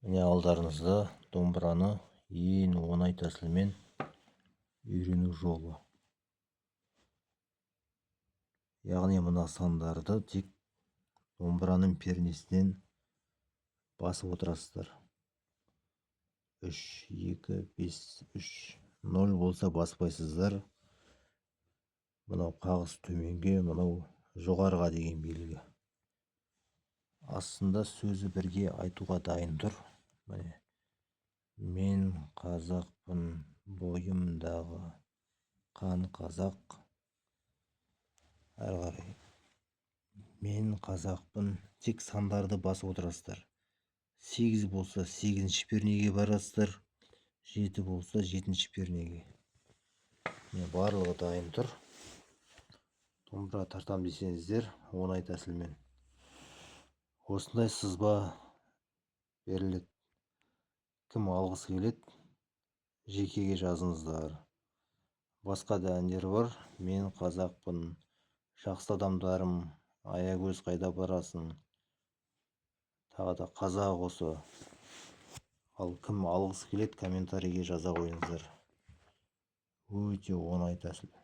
Міне алдарыңызда домбыраны ең оңай тәсілмен үйрену жолы. Яғни мына сандарды тек домбыраның пернесінен басып отырасыздар. 3, 2, 5, 3, 0 болса баспайсыздар. Мынау қағыс төменге, мынау жоғарыға деген белгі. Астында сөзі бірге айтуға дайын тұр. Міне, мен қазақпын, бойымдағы қан қазақ. Әрі қарай, мен қазақпын, тек сандарды басып отырасыздар. 8 болса 8-ші пернеге барасыздар, 7 болса 7-ші пернеге. Барлығы дайын тұр. Домбыра тартам десеңіздер, оңай тәсілмен осындай сызба беріледі. Кім алғысы келеді, жекеге жазыңыздар. Басқа да әндер бар. Мен қазақпын, жақсы адамдарым, аягөз қайда барасың, тағы да қазақ осы. Ал кім алғысы келеді, комментарийге жаза қойыңыздар. Өте оңай тәсіл.